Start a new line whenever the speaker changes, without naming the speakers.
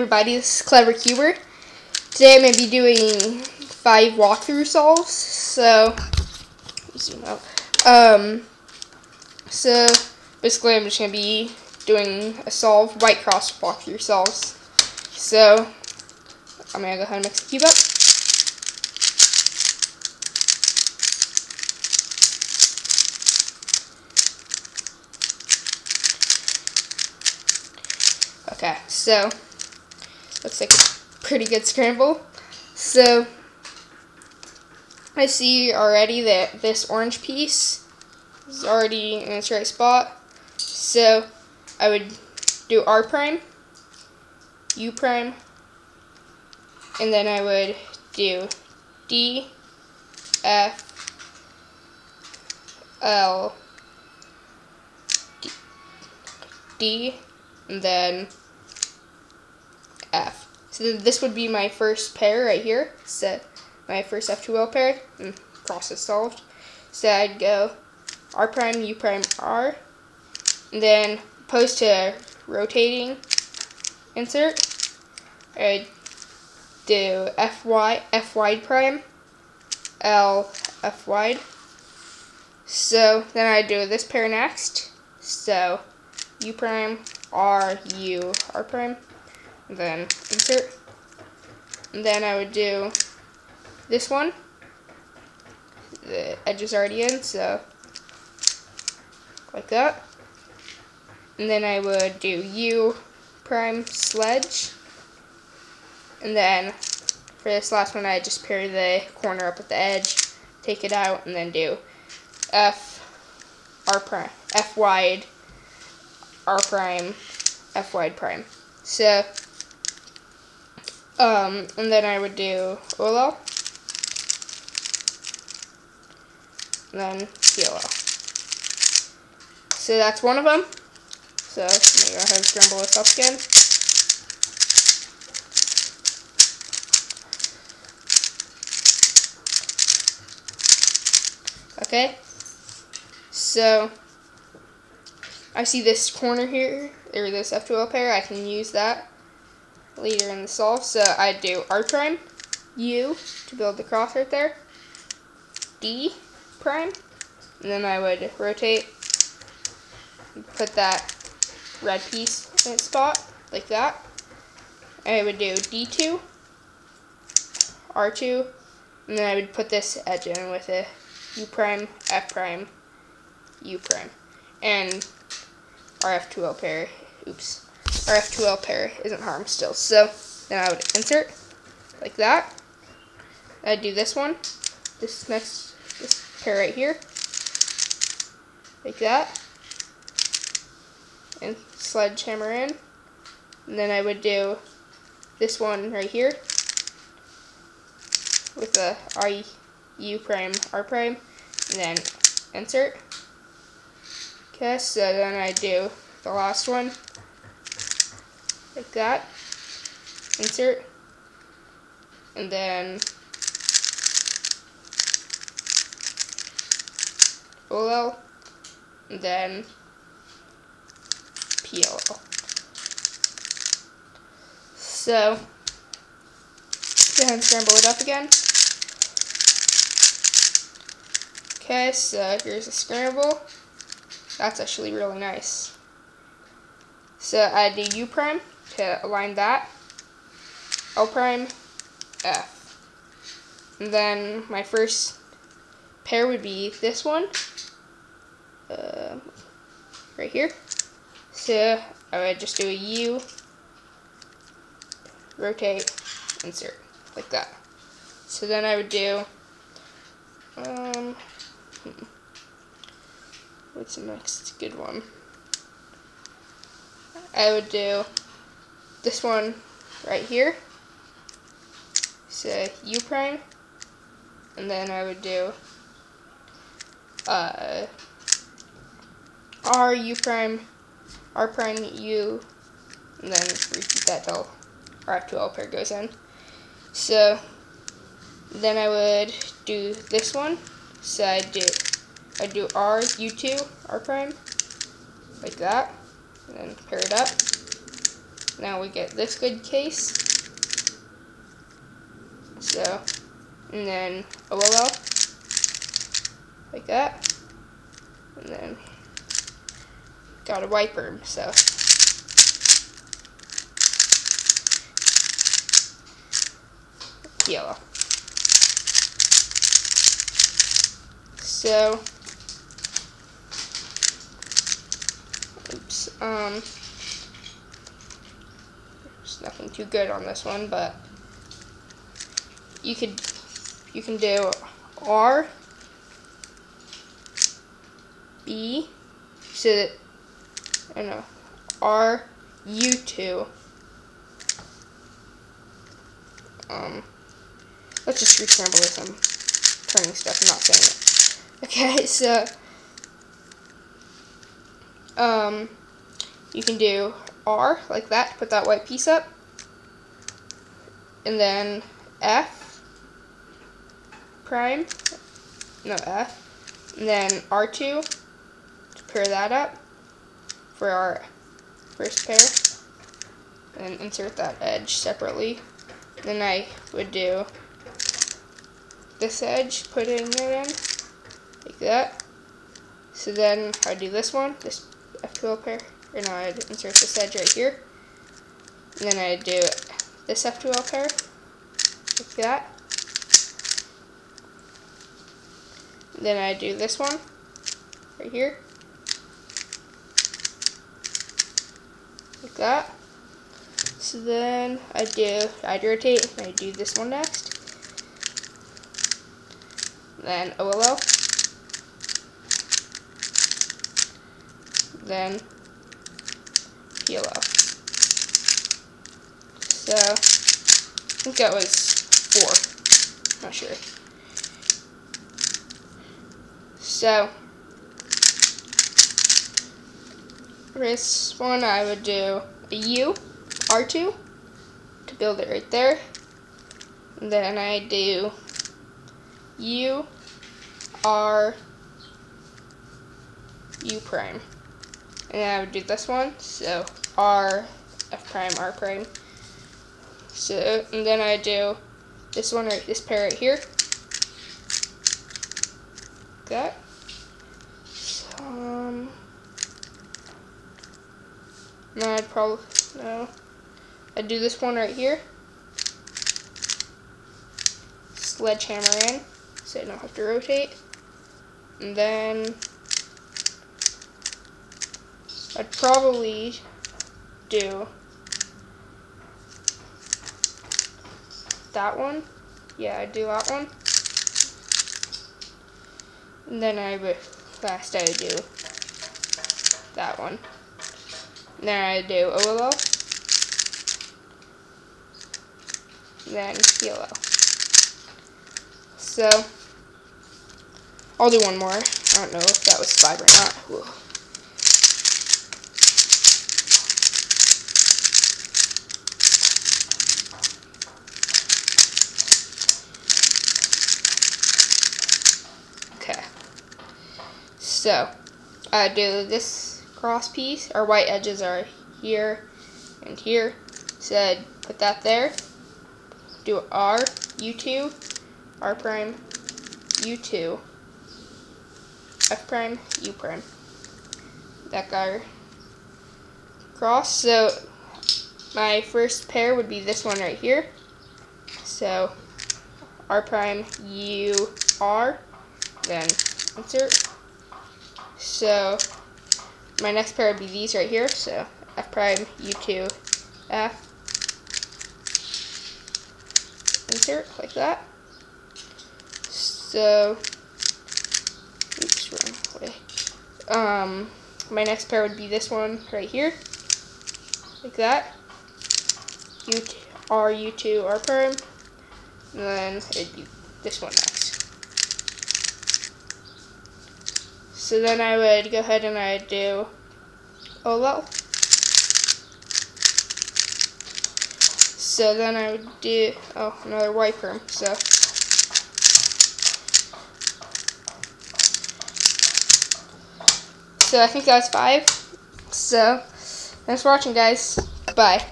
everybody, this is Clever Cuber. Today I'm going to be doing 5 walkthrough solves. So, zoom out. So basically I'm just going to be doing a solve, white cross walkthrough solves. So I'm going to go ahead and mix the cube up. Okay, so looks like a pretty good scramble. So I see already that this orange piece is already in its right spot. So I would do R prime, U prime, and then I would do D, F, L, D, and then F. So this would be my first pair right here. So my first F2L pair, and cross is solved. So I'd go R prime, U prime, R, and then opposed to rotating insert, I'd do F wide prime, L, F wide. So then I'd do this pair next. So U prime, R, U, R prime, and then insert. And then I would do this one. The edge is already in, so like that. And then I would do U prime sledge. And then for this last one, I just pair the corner up at the edge, take it out, and then do F, R prime, F wide, R prime, F wide prime. So, and then I would do OLL, and then PLL. So that's one of them. So let me go ahead and scramble this up again. Okay, so I see this corner here, or this F2L pair. I can use that later in the solve. So I'd do R prime, U to build the cross right there, D prime, and then I would rotate and put that red piece in its spot, like that. And I would do D2, R2, and then I would put this edge in with a U prime, F prime, U prime. And our F2L pair, our F2L pair isn't harmed still. So then I would insert, like that. I'd do this one, this pair right here, like that. And sledgehammer in. And then I would do this one right here with the U prime, R prime, and then insert. Okay, so then I do the last one, like that, insert, and then OLL, and then PLL. So, go ahead and scramble it up again. Okay, so here's a scramble. That's actually really nice. So I do U prime to align that, L prime, F. And then my first pair would be this one, right here. So I would just do a U, rotate, insert, like that. So then I would do, what's the next good one? I would do this one right here. So U prime, and then I would do R, U prime, R prime, U, and then repeat that till our F2L pair goes in. So then I would do this one. So I'd do R, U2, R prime, like that, and then pair it up. now we get this good case. So, and then OLL, like that. And then got a wiper, so. Yellow. So, oops, there's nothing too good on this one, but you can do R, B, so that, I don't know, R, U2. Let's just rescramble this. I'm turning stuff and not saying it. Okay, so you can do R like that, put that white piece up, and then F prime, no F, and then R2 to pair that up for our first pair, and insert that edge separately. Then I would do this edge, putting it in like that. So then I'd do this one, this F2L pair, or no, I'd insert this edge right here. And then I'd do this F2L pair, like that. And then I'd do this one, right here, like that. So then I'd rotate, and I'd do this one next. Then OLL. Then PLL. So, I think that was 4. Not sure. So, for this one I would do a U, R2, to build it right there. And then I do U, R, U prime. And then I would do this one, so R, F prime, R prime. So, and then I do this one, this pair right here. Like that. So, no, I'd do this one right here. Sledgehammer in, so I don't have to rotate. And then I'd probably do that one. Yeah, I'd do that one. And then I would do that one. And then I'd do OLL. And then PLL. So, I'll do one more. I don't know if that was 5 or not. Whoa. Okay. So, I do this cross piece. Our white edges are here and here. So I'd put that there. Do R, U2, R prime, U2, F prime, U prime. That got cross. So my first pair would be this one right here. So R prime, U, R, then insert. So my next pair would be these right here. So F prime, U2, F, insert like that. So, oops, wrong way. My next pair would be this one right here, like that. R, U2, R prime, and then it'd be this one next. So then I would go ahead and I'd do OLL. So then I would do, another white perm, so. So I think that was 5. So, thanks for watching, guys. Bye.